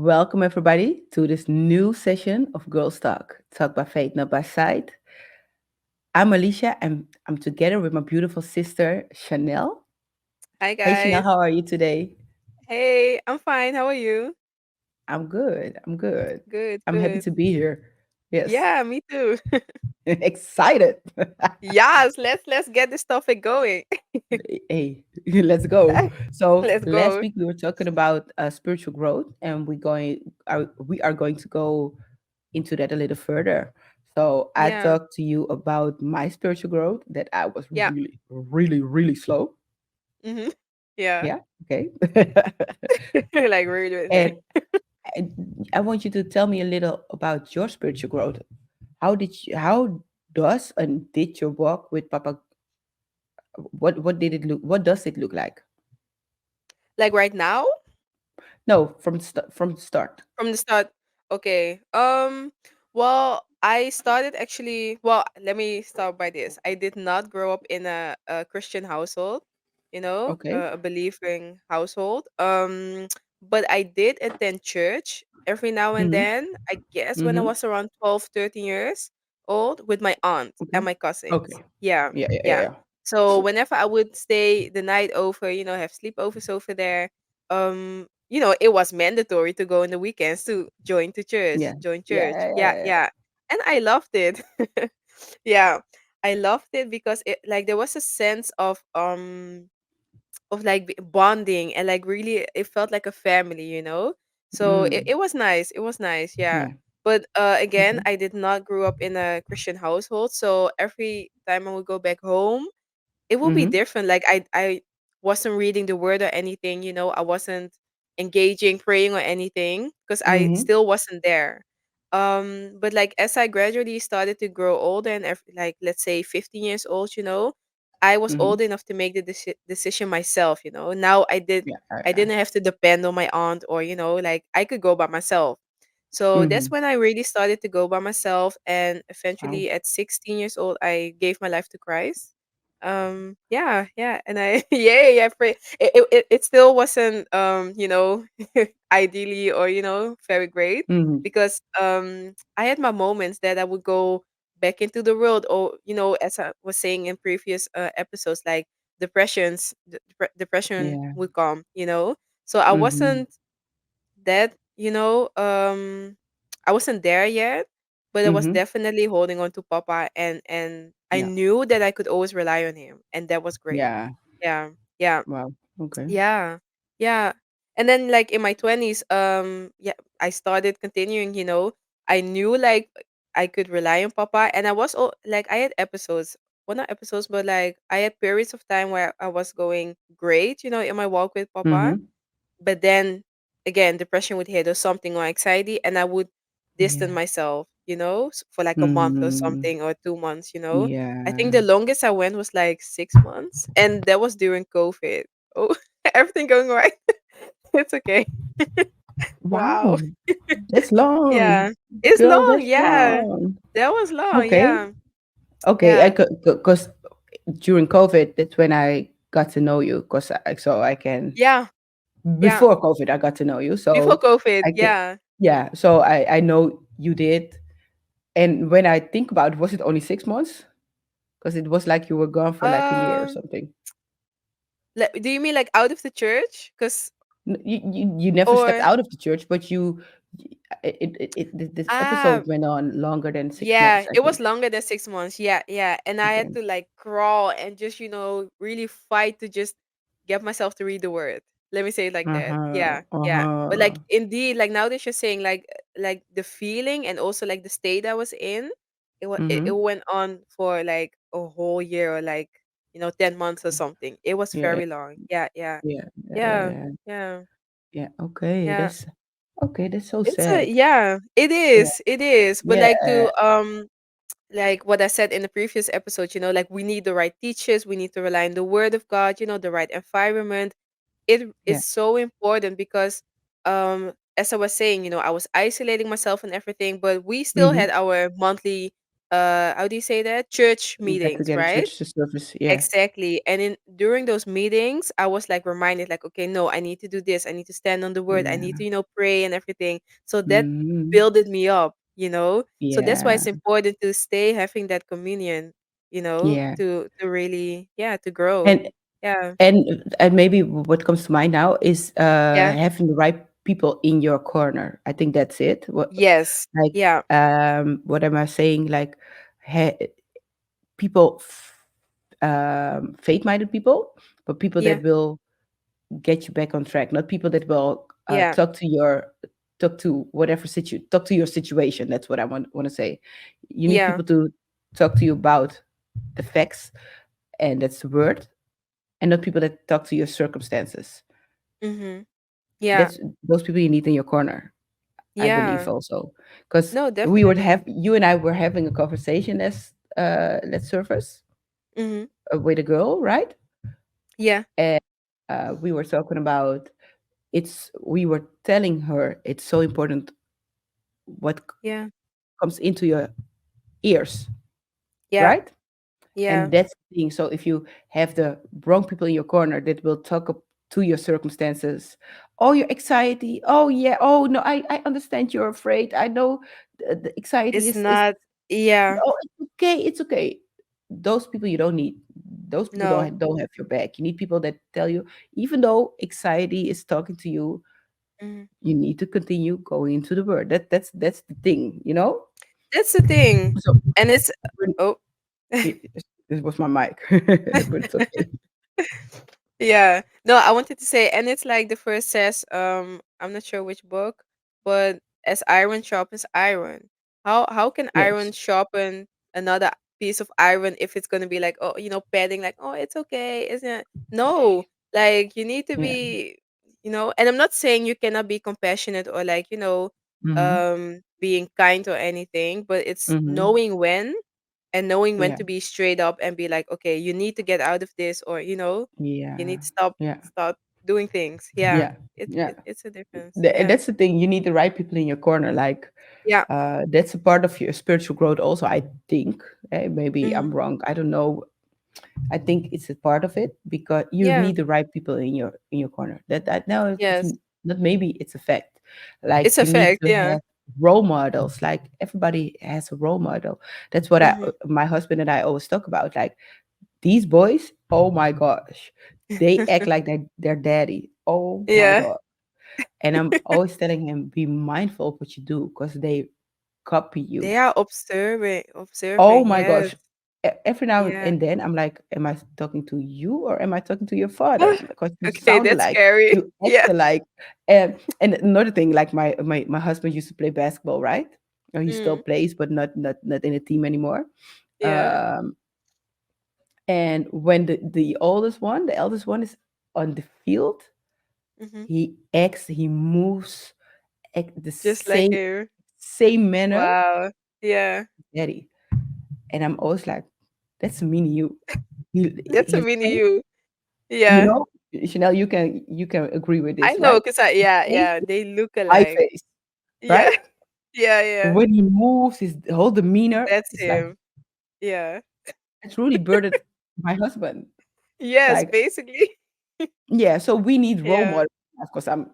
Welcome everybody to this new session of Girlstalk. Talk by faith, not by sight. I'm Alicia and I'm together with my beautiful sister Chanel. Hi Hey Chanel, guys. how are you today? Hey, I'm fine. How are you? I'm good. I'm good. Good, I'm happy good. to be here. Yes. Yeah, me too. Excited. Yes, let's get this topic going. Hey, let's go. So Let's last go. week we were talking about spiritual growth, and we are going to go into that a little further. So I Yeah. talked to you about my spiritual growth that I was Yeah. really, really, really slow. Mhm. Yeah. Yeah. Okay. Like really and, there. and I want you to tell me a little about your spiritual growth. How does and did your walk with Papa? What did it look? What does it look like? Like right now? No, from the start. From the start. Okay. Well, I started actually, well, let me start by this. I did not grow up in a Christian household, Okay. a believing household. But I did attend church every now and Mm-hmm. then. I guess when I Mm-hmm. was around 12, 13 years old with my aunt Okay. and my cousins. Okay. Yeah. Yeah. Yeah. Yeah. Yeah. Yeah. So whenever I would stay the night over, have sleepovers over there, it was mandatory to go on the weekends to Yeah. join Yeah. church. Yeah. Yeah, Yeah. yeah. And I loved it. Yeah. I loved it because it like there was a sense of like bonding, and like really it felt like a family. So it, Mm. it was nice. It was nice, yeah. Yeah. But again, Okay. I did not grow up in a Christian household, so every time I would go back home it will be Mm-hmm. different. Like I wasn't reading the word or anything. I wasn't engaging, praying or anything because I Mm-hmm. still wasn't there. But like as I gradually started to grow older and like let's say 15 years old, I was Mm-hmm. old enough to make the decision myself. Now Yeah. I Yeah. didn't have to depend on my aunt, or like I could go by myself. So Mm-hmm. that's when I really started to go by myself, and Wow. eventually at 16 years old I gave my life to Christ. Yeah, yeah, and I yeah, yeah, pray. It still wasn't ideally or very great, Mm-hmm. because I had my moments that I would go back into the world, or as I was saying in previous episodes, like depression Yeah. would come. So I Mm-hmm. wasn't that I wasn't there yet, but I was Mm-hmm. definitely holding on to Papa, and I Yeah. knew that I could always rely on him, and that was great. Yeah. Yeah. Yeah. Wow. Okay. Yeah. Yeah. And then like in my 20s, yeah, I started continuing. I knew like I could rely on Papa, and I was like I had episodes. Well, not episodes, but like I had periods of time where I was going great, in my walk with Papa. Mm-hmm. But then again, depression would hit or something, or anxiety, and I would distance Yeah. myself, for like a month or Mm-hmm. something, or 2 months. I think Yeah. the longest I went was like 6 months, and that was during COVID. Oh, everything going right? It's okay. Wow. Wow. That's long. Yeah. It's Girl, long. that's Yeah. long. That was long. Okay. Yeah. Okay. Yeah. Because during COVID, that's when I got to know you. Because so I can Yeah. Yeah. before COVID, I got to know you. Before So COVID. I can, Yeah. yeah. So I know you did. And when I think about it, was it only 6 months? Because it was like you were gone for like a year or Um, something. do you mean like out of the church? Cause You never stepped or out of the church, but this ah episode went on longer than 6 months, Yeah, I it was think. longer than 6 months. Yeah, yeah. And I had Okay. to like crawl and just, really fight to just get myself to read the word. Let me say it like that. Uh-huh. Yeah, yeah. But Uh-huh. like indeed, like now that you're saying like the feeling and also like the state I was in, it Mm-hmm. went on for like a whole year, or like, 10 months or something. It was Yeah, very long. Yeah, yeah. yeah, yeah, yeah, Yeah. yeah. Yeah. Yeah. Okay, Yeah. that's okay. That's so It's a sad. yeah, it Yeah, is. It is. But like yeah, to like what I said in the previous episode, like we need the right teachers, we need to rely on the word of God, the right environment. It yeah. is so important because as I was saying, I was isolating myself and everything, but we still Mm-hmm. had our monthly how do you say that? Church Yeah, to meetings, get a right? church to service. Yeah. Exactly. And in during those meetings, I was like reminded, like, okay, no, I need to do this. I need to stand on the word. I need Yeah. to, pray and everything. So that Hmm. builded me up. So that's why Yeah. it's important to stay having that communion, Yeah. to really, yeah, to grow. And Yeah. and maybe what comes to mind now is Yeah. having the right people in your corner. I think that's it. What Yes. like Yeah. what am I saying? Like people, faith-minded people, but people Yeah. that will get you back on track, not people that will Yeah. talk to your situation. That's what I want to say. You need Yeah. people to talk to you about the facts, and that's the word, and not people that talk to your circumstances. Mm-hmm. Yeah. That's those people you need in your corner, I believe Yeah. also, because No, definitely. you and I were having a conversation as let's surface Mm-hmm. with a girl, right? Yeah. And we were talking about, we were telling her it's so important what Yeah. comes into your ears, Yeah. right? And Yeah. that's the thing. So if you have the wrong people in your corner that will talk up to your circumstances, oh, your anxiety, oh yeah, oh no, I understand you're afraid. I know the anxiety It's is not. Yeah. oh, it's okay, it's okay. Those people you don't need. Those people No. don't have your back. You need people that tell you, even though anxiety is talking to you, Mhm. you need to continue going into the word. That's the thing, you know. That's the thing. So And it's when oh. this was my mic, but it's okay. Yeah. No, I wanted to say, and it's like the first says, I'm not sure which book, but as iron sharpens iron. How can iron Yes. sharpen another piece of iron if it's gonna be like, oh, padding, like, oh, it's okay, isn't it? No, like you need to Yeah. be, and I'm not saying you cannot be compassionate or like, Mhm. being kind or anything, but it's Mhm. knowing when and knowing when Yeah. to be straight up and be like, okay, you need to get out of this, or you Yeah. need to stop Yeah. stop doing things. Yeah, Yeah. it, Yeah. it it's a difference. Yeah, That's the thing. You need the right people in your corner. Like, yeah, that's a part of your spiritual growth. Also, I think. Maybe hmm, I'm wrong. I don't know. I think it's a part of it because you yeah, need the right people in your corner. That now yes, not maybe, it's a fact. Like it's a you need fact. to Yeah, have role models. Like everybody has a role model. That's what hmm, my husband and I always talk about. Like these boys, oh my gosh, they act like their daddy. Oh my yeah, god. And I'm always telling him, be mindful of what you do because they copy you. they are Oh observing. my Yes, gosh. Every now yeah. and then I'm like, am I talking to you or am I talking to your father? Because you Okay, sound that's alike. scary. You act Yeah. alike. And another thing, like my husband used to play basketball, right? Or he still Mm, plays, but not in a team anymore. yeah. Um, and when the eldest one is on the field, Hmm. he moves the Just like same you. same manner, Wow. Yeah. daddy. And I'm always like, that's a mini you. That's a His mini face, you. you Yeah. know, Chanel, you can agree with I this, know, right? cause I His yeah, face yeah, is they look my alike. face, Yeah. right? Yeah, yeah. When he moves, his whole demeanor That's is like, him. Yeah. it's really burdened my husband. Yes, Like, basically. yeah, so we need role Yeah. models. Of course, I'm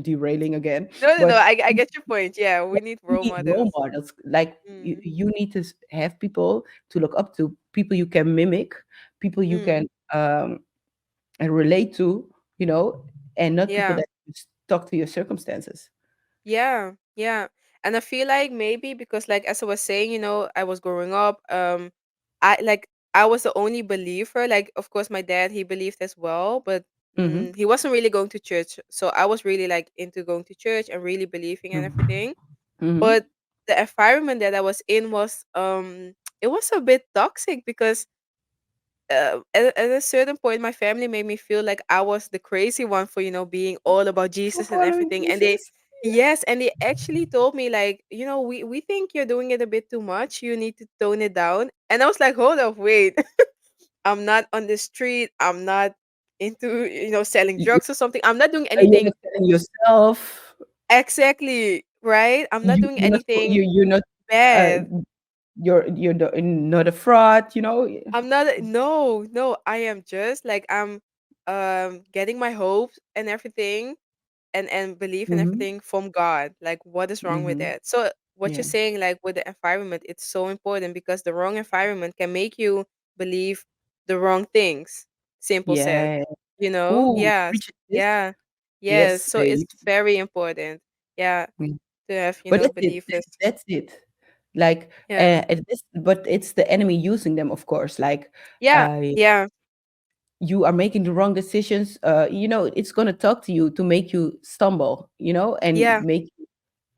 derailing again, No, no, no, but I get your point. Yeah, we need you role need role models. models. Like Mm, you need to have people to look up to, people you can mimic, people you mm. can relate to, you know, and not people Yeah. that talk to your circumstances. Yeah, yeah. And I feel like maybe because like as I was saying, I was growing up, I was the only believer. Like of course my dad, he believed as well, but Hmm. he wasn't really going to church. So I was really like into going to church and really believing and everything. Hmm. But the environment that I was in was it was a bit toxic because at a certain point my family made me feel like I was the crazy one for being all about For Jesus and following everything, and they Jesus. yes, and they actually told me like, we think you're doing it a bit too much, you need to tone it down. And I was like, hold up, wait. I'm not on the street, I'm not into selling You, drugs or something, I'm not doing you're anything not telling yourself. exactly right, I'm not doing You're not. anything You're not. Uh, bad. not a fraud, you know. I'm not no, no, I am just like I'm getting my hopes and everything and belief and Mm-hmm. everything from God. Like what is wrong with Mm-hmm. that? So what you're Yeah. saying like with the environment, it's so important because the wrong environment can make you believe the wrong things. Simple said. Yeah. You know? Ooh, Yes. preach this. Yeah. Yes. Yes, So it's babe. very important. Yeah. Mm. To have, But that's it. believers. That's it. Like, Yeah. but it's the enemy using them, of course. Like, Yeah. uh, Yeah. you are making the wrong decisions. It's gonna talk to you to make you stumble. And Yeah. make you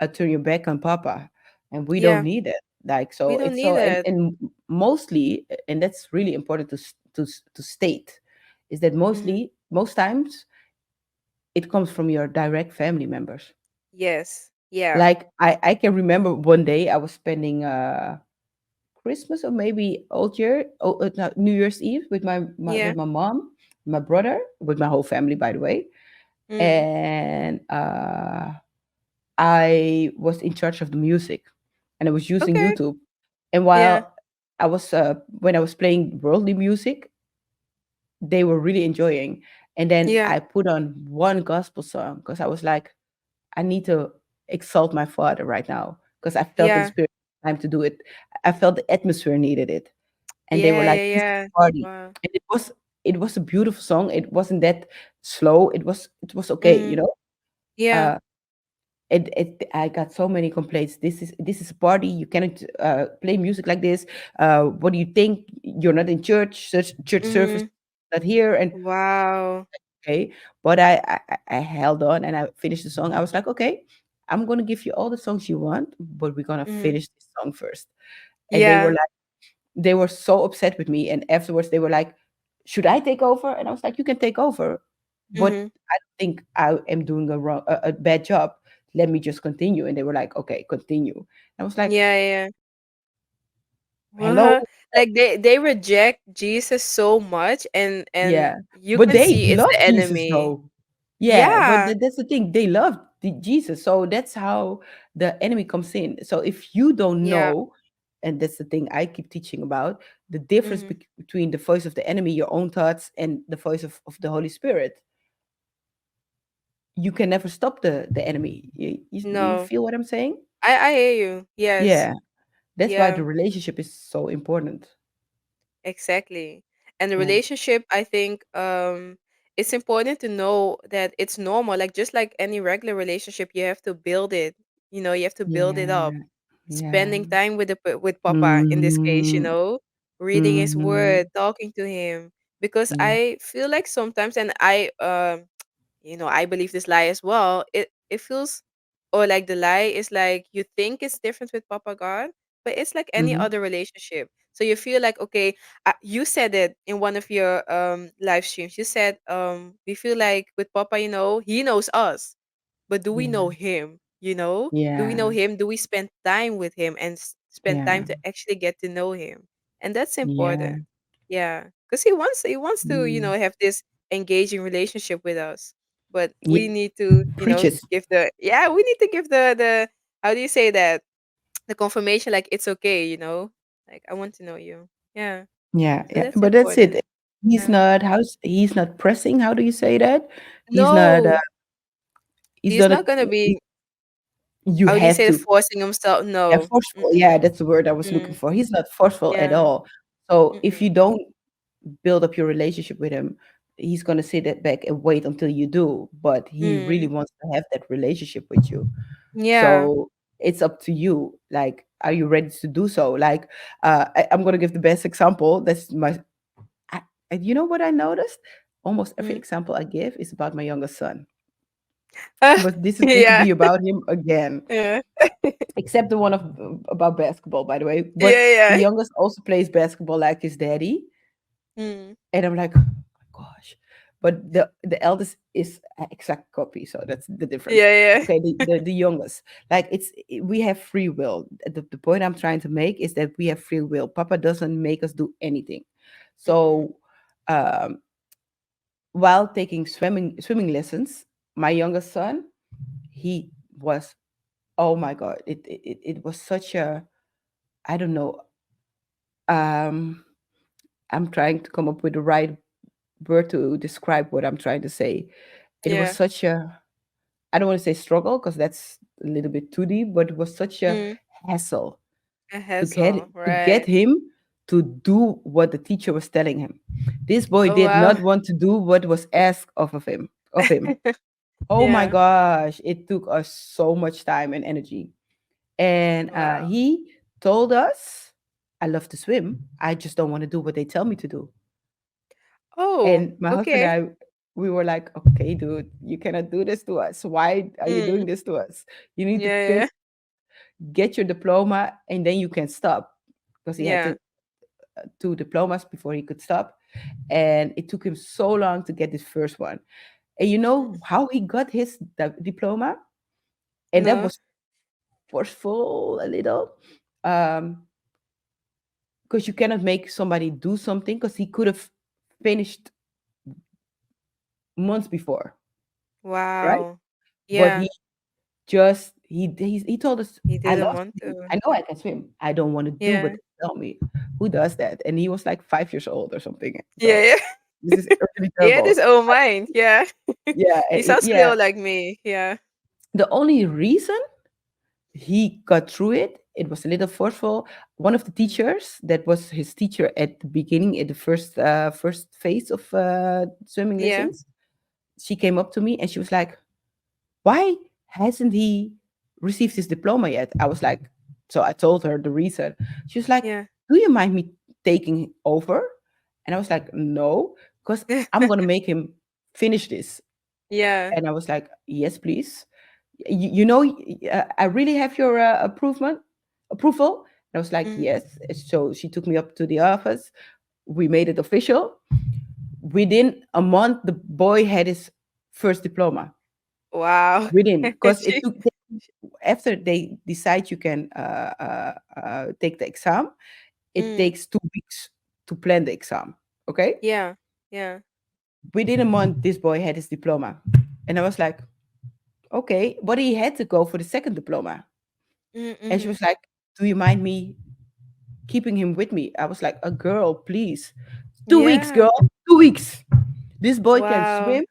turn your back on Papa, and we don't Yeah. need it. Like, so We don't it's need so, it. and mostly, and that's really important to state, is that Hmm. most times it comes from your direct family members. Yes. Yeah. Like, I can remember one day I was spending Christmas, or maybe old year, no, New Year's Eve, with Yeah. my mom, my brother, with my whole family, by the way. Mm. And I was in charge of the music, and I was using Okay. YouTube. And Yeah. while when I was playing worldly music, they were really enjoying. And then Yeah. I put on one gospel song because I was like, I need to exalt my father right now, because I felt in Yeah. spirit time to do it. I felt the atmosphere needed it. And they were Yeah. like, Yeah. "This is Yeah. a party." Wow. And it was a beautiful song. It wasn't that slow. It was okay, Mm. Yeah. Uh I got so many complaints. This is a party. You cannot play music like this. What do you think? You're not in church. Church service Mhm. not here. And Wow. okay, but I held on and I finished the song. I was like, okay, I'm gonna give you all the songs you want, but we're gonna Mhm. finish this song first. And Yeah. they were so upset with me. And afterwards, they were like, "Should I take over?" And I was like, "You can take over, but Mhm. I don't think I am doing a bad job. Let me just continue." And they were like, "Okay, continue." And I was like, Yeah. Yeah. "Hello." Uh-huh. Like they reject Jesus so much and Yeah, you but can they see it's love the Jesus enemy. though. Yeah, but Yeah. that's the thing. They love Jesus, so that's how the enemy comes in. So if you don't Yeah. know, and that's the thing I keep teaching about, the difference Mhm. between the voice of the enemy, your own thoughts, and the voice of the Holy Spirit, you can never stop the enemy. You No. feel what I'm saying? I hear you. Yes. Yeah, that's why the Yeah. relationship is so important. Exactly. And the Yeah, relationship, I think, it's important to know that it's normal. Like just like any regular relationship, you have to build it. You have to build it up. yeah, yeah. Spending time with with Papa in this case, Mm-hmm. reading his Mm-hmm. word, talking to him. Because Yeah. I feel like sometimes, and I believe this lie as well. It feels, or like the lie is like you think it's different with Papa God, but it's like any Mm-hmm. other relationship. So you feel like okay, you said it in one of your live streams. You said we feel like with Papa, he knows us, but do we know Yeah. him? Do we know Yeah. him? Do we spend time with him and spend time Yeah. to actually get to know him? And that's Yeah. important. Yeah, because he wants to Mm. have this engaging relationship with us. But Yeah. we need to Preaches. give we need to give the how do you say that, the confirmation, like it's okay, like I want to know you. Yeah, Yeah. so Yeah. that's But that's important. it. He's Yeah. not he's not pressing. How do you say that? He's not No, he's he's not not gonna be, you how do you have say, to. forcing himself. Yeah, No. forceful. Yeah, Mm-mm. that's the word I was looking Mm. for. He's not forceful at Yeah. all. So if you Mm-mm. don't build up your relationship with him, he's gonna sit it back and wait until you do. But he really Mm. wants to have that relationship with you. Yeah. So it's up to you. Like, are you ready to do so? Like, I'm gonna give the best example. That's I, and you know what I noticed? Almost every Mm. example I give is about my youngest son. But this is going to Yeah. be about him again, Yeah. except the one about basketball, by the way. But Yeah, the yeah. youngest also plays basketball like his daddy, Mm. and I'm like, oh my gosh. But the eldest is an exact copy, so that's the difference. Yeah, yeah. Okay, the youngest, like, we have free will. The point I'm trying to make is that we have free will. Papa doesn't make us do anything. Mm-mm. So, um, while taking swimming lessons, my youngest son, he was, oh my god, it was such a I don't know. Um, I'm trying to come up with the right word to describe what I'm trying to say. It was Yeah. such a, I don't want to say struggle because that's a little bit too deep, but it was such a Mm. hassle A to get hassle, to get right. him to do what the teacher was telling him. This boy Oh, did wow. not want to do what was asked of him. Oh my Yeah. gosh, it took us so much time and energy. And Wow. he told us, I love to swim. I just don't want to do what they tell me to do. Oh, And my husband okay. and I, we were like, okay, dude, you cannot do this to us. Why are you doing Mm. this to us? You need to Yeah, finish, yeah. get your diploma, and then you can stop. Because he had Yeah. to two diplomas before he could stop. And it took him so long to get this first one. And you know Mm. how he got his diploma? And that No. was forceful a little. Um, because you cannot make somebody do something because he could have finished months before, right? Wow. But Yeah. he told us, He I didn't love want swimming. to. I know I can swim. I don't want to do what Yeah. they tell me. Who does that? And he was like 5 years old or something. Yeah, So yeah. this is really He had terrible. his own mind. Yeah. Yeah, He sounds a yeah. little like me. Yeah. The only reason he got through it, it was a little forceful. One of the Mm. teachers that was his teacher at the beginning, at the first phase of swimming Yeah. lessons, she came up to me and she was like, why hasn't he received his diploma yet? I was like, so I told her the reason. She was like, Yeah. do you mind me taking over? And I was like, no, because I'm going to make him finish this. Yeah. And I was like, yes, please. I really have your approval. And I was like, Mhm. yes. So she took me up to the office. We made it official. Within a month, the boy had his first diploma. Wow. Within, because it She took after they decide you can take the exam, it Mm. takes 2 weeks to plan the exam. Okay, Yeah. Yeah. within a month, this boy had his diploma, and I was like, okay, but he had to go for the second diploma. And she Mhm. was like, do you mind me keeping him with me? I was like, a girl, please. 2 weeks, Yeah. girl, 2 weeks. This boy can Wow. swim.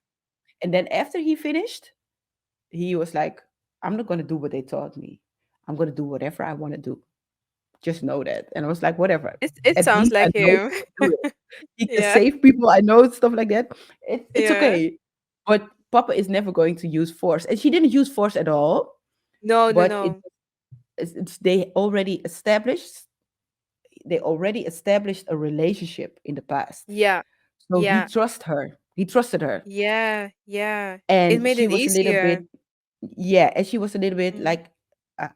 And then after he finished, he was like, I'm not going to do what they taught me. I'm going to do whatever I want to do. Just know that. And I was like, whatever. It At sounds least I like know him. he can do it. He can Yeah. save people. I know stuff like that. It's Yeah. okay. But Papa is never going to use force. And she didn't use force at all. No, no, But no. it's they already established a relationship in the past. Yeah. So he Yeah. trust her. He trusted her. Yeah. Yeah. It And made she it was a little easier. bit, yeah, and she was a little bit Mm. like,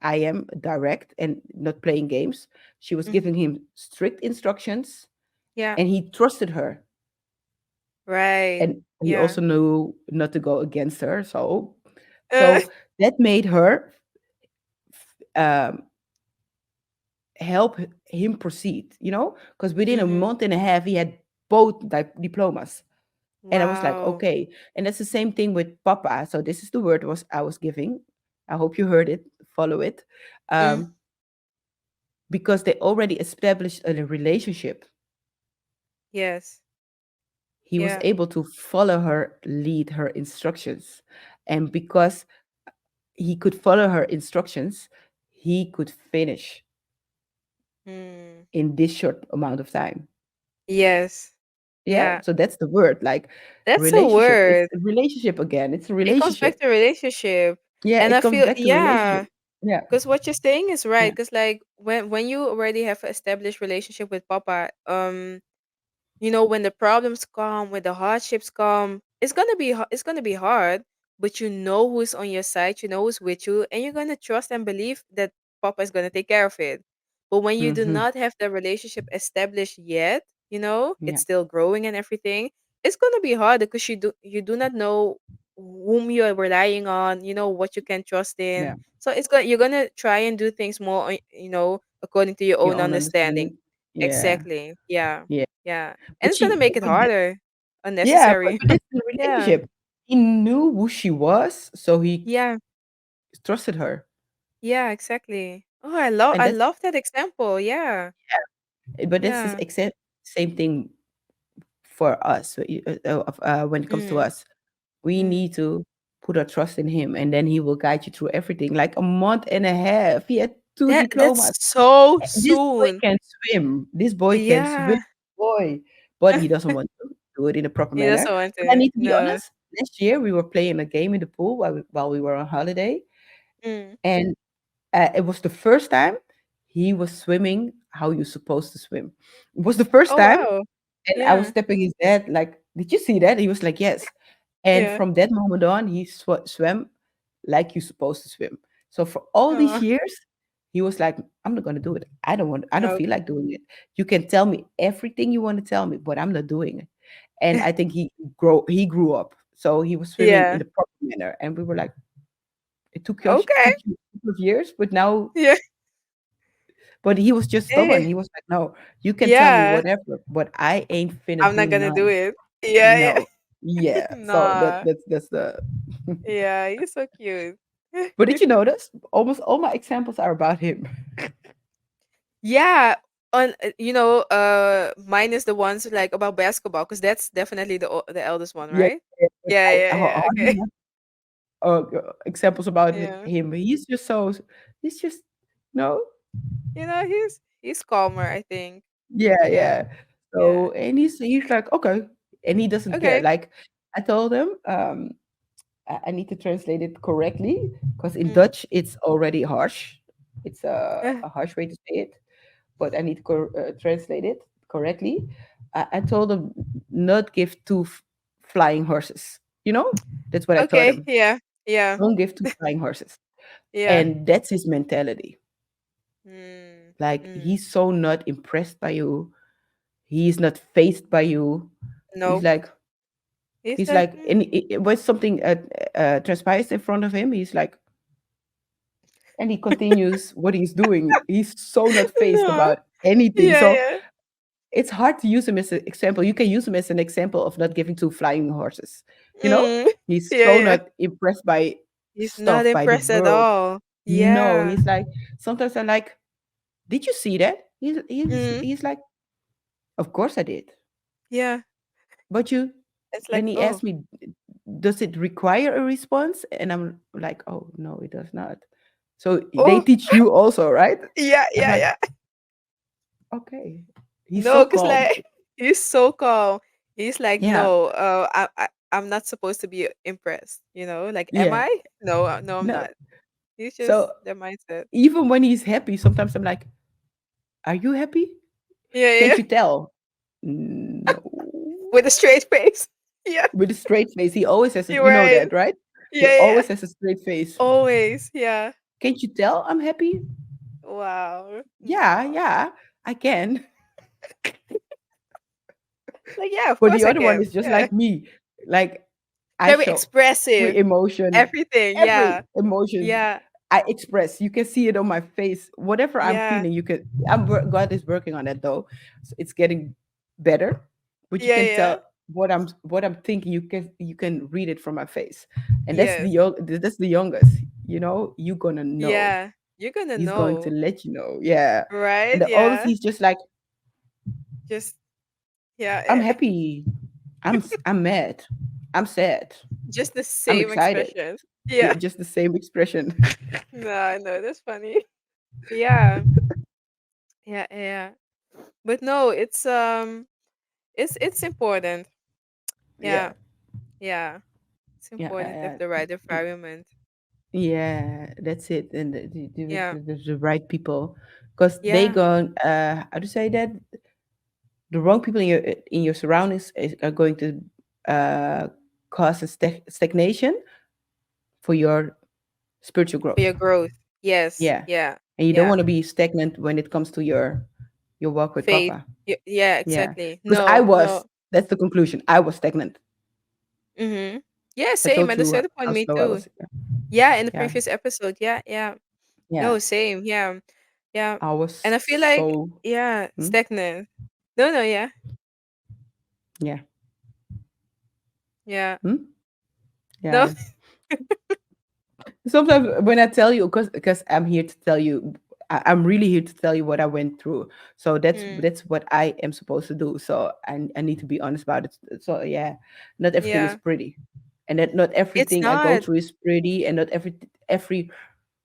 I am direct and not playing games. She was Mhm. giving him strict instructions Yeah. and he trusted her. Right. And he Yeah. also knew not to go against her. So, Uh, so that made her um, help him proceed, because within a mhm. month and a half, he had both diplomas. And I was like, Wow. okay. And that's the same thing with Papa. So this is the word was I was giving. I hope you heard it, follow it. Mm. Um, because they already established a relationship. Yes. He was Yeah. able to follow her, lead her instructions. And because he could follow her instructions, he could finish Mm. in this short amount of time. Yes. Yeah. Yeah. So that's the word, like That's a relationship. It's word. a relationship again. It's a It comes back relationship. to relationship. Yeah, And it I comes feel back to yeah. relationship. Yeah. Because what you're saying is right. Yeah. Because like when you already have an established relationship with Papa, when the problems come, when the hardships come, it's gonna be hard, but you know who's on your side, you know who's with you, and you're gonna trust and believe that Papa is gonna take care of it. But when you do Hmm. not have the relationship established yet, it's Yeah. still growing and everything. It's gonna be hard because you do not know whom you are relying on, what you can trust in. Yeah. So you're gonna try and do things more, according to your Your own own understanding. understanding. Yeah. Exactly. Yeah. Yeah. Yeah. And But it's gonna make it but harder. yeah, but, Unnecessary. but it's the Yeah. relationship. He knew who she was, so he Yeah. trusted her. Yeah, exactly. Oh, I love And I that's love that example. Yeah. but that's the Yeah. exact same thing for us. When it comes to Mm. us, we Mm. need to put our trust in him, and then he will guide you through everything. Like a month and a half, he had two diplomas. That's so This boy soon. can swim. This boy can swim, Yeah. boy. But he doesn't want to do it in a proper He manner. doesn't want But I to. need to be No. honest. Last year we were playing a game in the pool while we were on holiday, Mm. and it was the first time he was swimming how you're supposed to swim. It was the first Oh time, wow. and I was Yeah. stepping his dad like, "Did you see that?" He was like, "Yes." And Yeah. from that moment on, he swam like you're supposed to swim. So for all these Oh. years, he was like, "I'm not gonna do it. I don't No. feel like doing it. You can tell me everything you want to tell me, but I'm not doing it." And I think he grew up. So he was swimming in Yeah. the proper manner. And we were like, Okay. took you a couple of years, but now Yeah. but he was just stubborn. Eh. He was like, "No, you can tell me Yeah. whatever, but I ain't finna I'm do not gonna do none." it. Yeah. No. Yeah. Yeah. So Nah. that's the Yeah. He's so cute. But did you notice? Almost all my examples are about him. Yeah. On minus the ones like about basketball, because that's definitely the eldest one, Yeah, right? yeah, but Yeah. Yeah. I Yeah. hardly Okay. have examples about Yeah. him. He's just no. He's calmer, I think. Yeah, Yeah. yeah. Yeah. So and he's like, okay, and he doesn't care. Okay. Like I told him, I need to translate it correctly because in Mm. Dutch it's already harsh. It's Uh, a harsh way to say it, but I need to translate it correctly. I told him not give two flying horses. You know, that's what I told okay. him. Yeah. Yeah. Don't give two flying horses, Yeah. and that's his mentality. Mm. Like Mm. he's so not impressed by you. He's not phased by you. He's Nope. like He's he's like, like, and when something transpires in front of him, he's like, and he continues what he's doing. He's so not phased no. about anything. Yeah. So Yeah. it's hard to use him as an example. You can use him as an example of not giving two flying horses. You know, Mm. he's Yeah. so Yeah. not impressed by He's not stuff, by the impressed at world. all. No, Yeah. he's like, sometimes I'm like, did you see that? Mm. He's like, of course I did. Yeah. But you, It's like, then he oh. asked me, does it require a response? And I'm like, oh no, it does not. So they Oh. teach you also, right? Yeah. I'm Yeah. like, Yeah. okay. He's so No, cause calm. like he's so calm. He's like, Yeah, no, I'm not supposed to be impressed. Like, am yeah. I? No, no, I'm No. not. He's So just their mindset. even when he's happy, sometimes I'm like, are you happy? Yeah, Can't yeah. you tell? No. With a straight face. Yeah, With a straight face. He always has a, you're you know right. that, right? He Yeah, yeah. always has a straight face. Always. Yeah. Can't you tell I'm happy? Wow. Yeah, No. yeah, I can. Like, yeah, of But the course I other one can. is just Yeah. like me. Like I Very show every expressive. emotion, Everything. every Yeah. emotion Yeah. I express. You can see it on my face. Whatever I'm Yeah. feeling, you can. God is working on it though. So it's getting better, but you Yeah, can yeah. tell what I'm thinking. You can read it from my face, and Yes. that's the youngest. You know, you gonna know. Yeah. You're gonna He's going to know. let you know. Yeah, and Right? the oldest, Yeah. he's just like, Just yeah. I'm happy. I'm mad. I'm sad. Just the I'm same excited. expression. Yeah, Yeah. just the same expression. No, I know, that's funny. Yeah. Yeah, yeah. But no, it's important. Yeah, Yeah. Yeah. It's yeah, important to have the right environment. yeah. That's it, and Yeah. the right people, because they Yeah. go. How to say that? The wrong people in your surroundings are going to uh, cause a stagnation for your spiritual For your growth. growth. Yes. Yeah, Yeah. and you don't Yeah. want to be stagnant when it comes to your walk with Faith. Papa. Yeah, Yeah, exactly. because I No, was. no. That's the conclusion. I was stagnant. Mhm. Yeah, I same. told And the you set point how me slow I too. was. Yeah, in the Yeah, previous episode. Yeah, yeah. yeah. No, same. Yeah. Yeah. I And was I feel like, so. yeah, Hmm? stagnant. No, no, yeah. Yeah. Yeah. Hmm? No. Yeah. Sometimes when I tell you, because I'm here to tell you, I'm really here to tell you what I went through. So Mm. that's what I am supposed to do. So I need to be honest about it. So yeah, not everything is Yeah. pretty, and that not It's everything I go not. through is pretty, and not every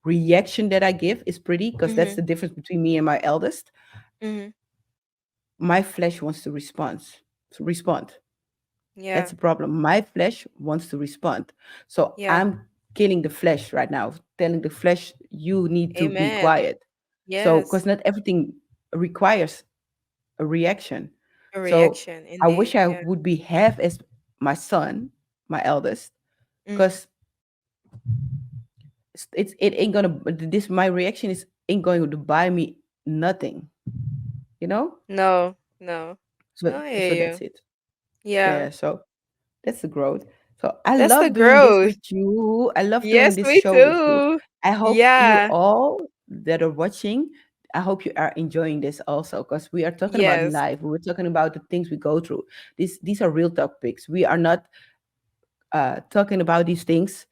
reaction that I give is pretty, because that's Mhm. the difference between me and my eldest. Mhm. My flesh wants to respond. That's Yeah. the problem. My flesh wants to respond. So Yeah. I'm killing the flesh right now, telling the flesh, you need to be Amen. quiet. So, Yes. because not everything requires a reaction. A So reaction I wish indeed. I Yeah. would be half as my son, my eldest, Mhm. because it ain't gonna, this my reaction is ain't going to buy me nothing, you know? No. No. So No, I so hear that's you. it. Yeah. Yeah, so that's the growth. So I That's the love doing this growth. with you. I love doing Yes, this me show with you. too. I hope you Yeah. all that are watching, I hope you are enjoying this also, because we are talking about Yes. life. We're talking about the things we go through. These are real topics. We are not talking about these things.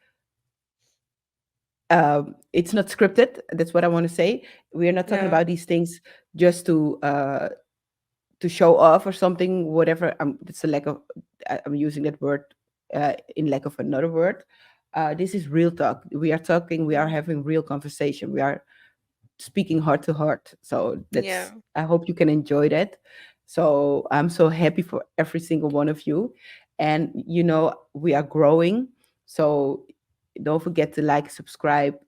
It's not scripted. That's what I want to say. We are not talking No. about these things just to show off or something, whatever. It's a lack of, I'm using that word in lack of another word. This is real talk. We are talking, we are Mhm. having real conversation. We are speaking heart to heart. So that's, Yeah. I hope you can enjoy that. So I'm so happy for every single one of you. And we are growing. So don't forget to like, subscribe,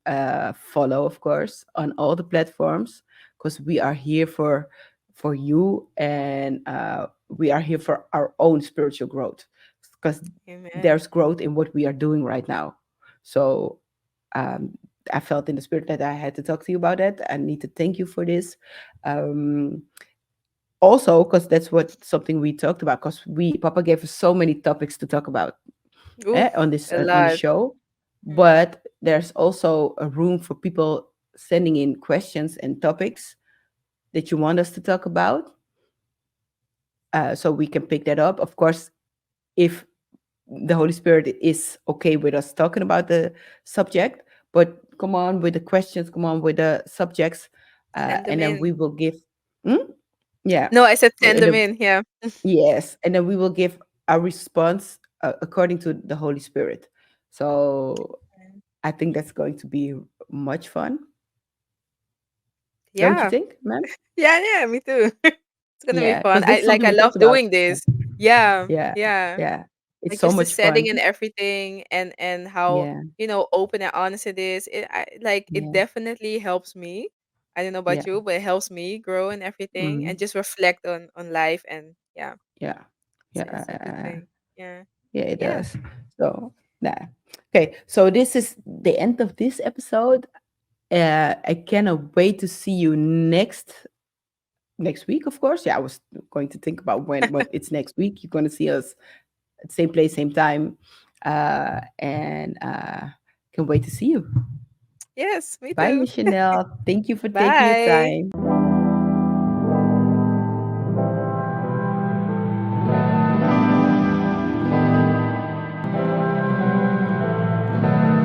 follow, of course, on all the platforms, because we are here for you, and we are here for our own spiritual growth, because Amen. there's growth in what we are doing right now. So um, I felt in the spirit that I had to talk to you about that. I need to thank you for this. Um, Also, because that's what something we talked about. Because Papa gave us so many topics to talk about on Oof. this A on the lot. show, Mm. but there's also a room for people sending in questions and topics that you want us to talk about, so we can pick that up. Of course, if the Holy Spirit is okay with us talking about the subject, but come on with the questions, come on with the subjects, Send them and then in. we will give. Hmm? Yeah, No, I said send and them in. Yeah. yes, and then we will give a response according to the Holy Spirit. So I think that's going to be much fun, don't you Yeah. think, man? Yeah, yeah, me too. It's gonna be Yeah, fun. because this is something I we love talked about. doing this. Yeah, Yeah, yeah. yeah, it's Like so just the much setting fun. and everything, and how Yeah, open and honest it is. It yeah, definitely helps me. I don't know about yeah. you, but it helps me grow and everything, and Mhm. just reflect on life. And yeah, Yeah, it's a good yeah. thing. Yeah, Yeah, it yeah. does. So, nah. Okay, so this is the end of this episode. I cannot wait to see you next week, of course. Yeah, I was going to think about when, but it's next week. You're going to see us at same place, same time. And Can wait to see you. Yes, me Bye, too. Miss Chanel. Thank you for taking your Bye. time.